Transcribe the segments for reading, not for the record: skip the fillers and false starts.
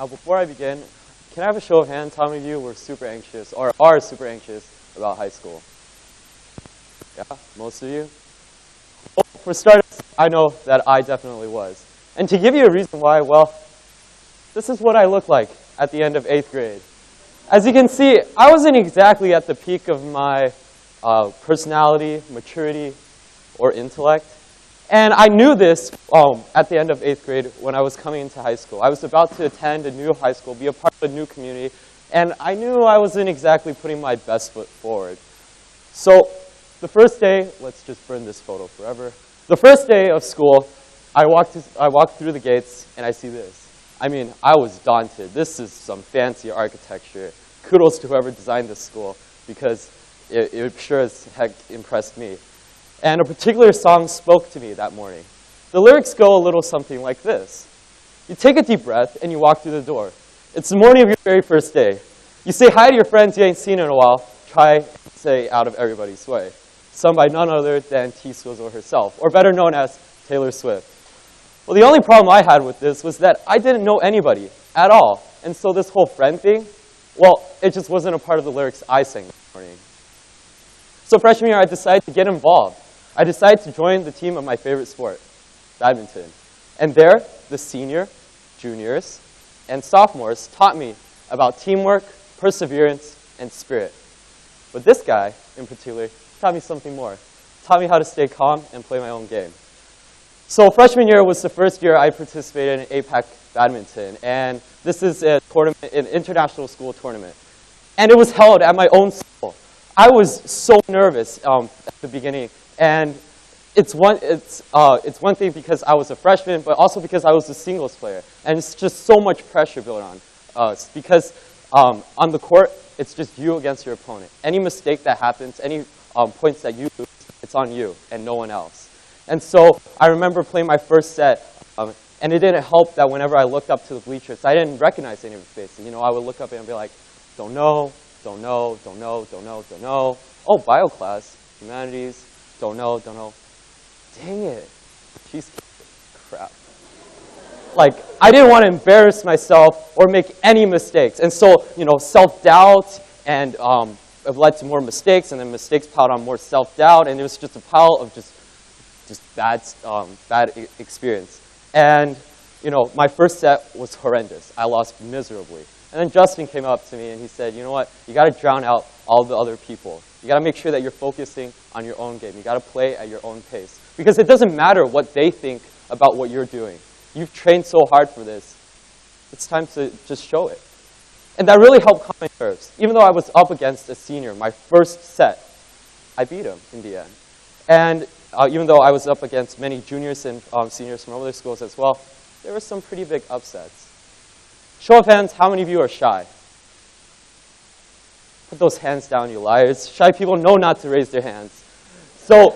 Now, before I begin, can I have a show of hands? How many of you were super anxious or are super anxious about high school? Yeah, most of you? Well, for starters, I know that I definitely was. And to give you a reason why, well, this is what I look like at the end of 8th grade. As you can see, I wasn't exactly at the peak of my personality, maturity, or intellect. And I knew this at the end of 8th grade when I was coming into high school. I was about to attend a new high school, be a part of a new community, and I knew I wasn't exactly putting my best foot forward. So the first day, let's just burn this photo forever. The first day of school, I walked through the gates and I see this. I mean, I was daunted. This is some fancy architecture. Kudos to whoever designed this school because it sure as heck impressed me. And a particular song spoke to me that morning. The lyrics go a little something like this. You take a deep breath and you walk through the door. It's the morning of your very first day. You say hi to your friends you ain't seen in a while. Try to say out of everybody's way. Sung by none other than T. Swizzle herself, or better known as Taylor Swift. Well, the only problem I had with this was that I didn't know anybody at all. And so this whole friend thing, well, it just wasn't a part of the lyrics I sang that morning. So freshman year, I decided to get involved. I decided to join the team of my favorite sport, badminton. And there, the senior, juniors, and sophomores taught me about teamwork, perseverance, and spirit. But this guy, in particular, taught me something more. Taught me how to stay calm and play my own game. So freshman year was the first year I participated in APAC badminton. And this is a tournament, an international school tournament. And it was held at my own school. I was so nervous at the beginning. And it's one thing because I was a freshman, but also because I was a singles player. And it's just so much pressure built on us. Because on the court, it's just you against your opponent. Any mistake that happens, any points that you lose, it's on you and no one else. And so I remember playing my first set, and it didn't help that whenever I looked up to the bleachers, I didn't recognize any of the faces. You know, I would look up and be like, don't know, don't know, don't know, don't know, don't know. Oh, bio class, humanities. Don't know. Dang it. She's crap. Like, I didn't want to embarrass myself or make any mistakes. And so, you know, self-doubt and it led to more mistakes, and then mistakes piled on more self-doubt, and it was just a pile of just bad experience. And, you know, my first set was horrendous. I lost miserably. And then Justin came up to me and he said, you know what, you got to drown out all the other people. You got to make sure that you're focusing on your own game. You got to play at your own pace. Because it doesn't matter what they think about what you're doing. You've trained so hard for this. It's time to just show it. And that really helped calm my nerves. Even though I was up against a senior, my first set, I beat him in the end. And even though I was up against many juniors and seniors from other schools as well, there were some pretty big upsets. Show of hands, how many of you are shy? Put those hands down, you liars. Shy people know not to raise their hands. So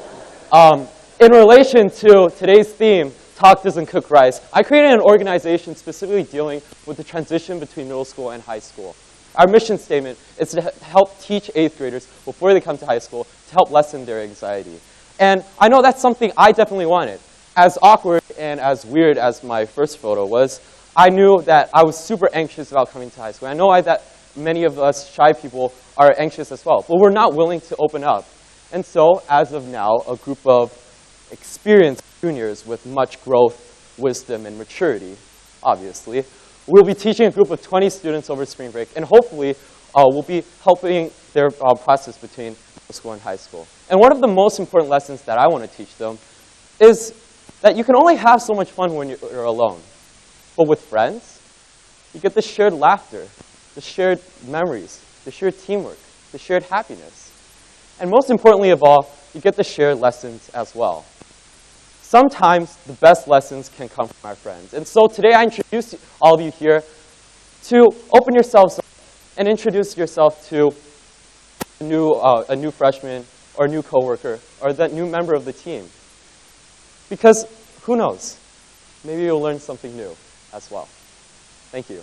in relation to today's theme, Talk Doesn't Cook Rice, I created an organization specifically dealing with the transition between middle school and high school. Our mission statement is to help teach 8th graders before they come to high school to help lessen their anxiety. And I know that's something I definitely wanted. As awkward and as weird as my first photo was, I knew that I was super anxious about coming to high school. I know that many of us shy people are anxious as well, but we're not willing to open up. And so, as of now, a group of experienced juniors with much growth, wisdom, and maturity, obviously, we'll be teaching a group of 20 students over spring break, and hopefully we'll be helping their process between middle school and high school. And one of the most important lessons that I want to teach them is that you can only have so much fun when you're alone. But with friends, you get the shared laughter, the shared memories, the shared teamwork, the shared happiness. And most importantly of all, you get the shared lessons as well. Sometimes the best lessons can come from our friends. And so today I introduce all of you here to open yourselves up and introduce yourself to a new freshman or a new coworker or that new member of the team. Because who knows? Maybe you'll learn something new as well. Thank you.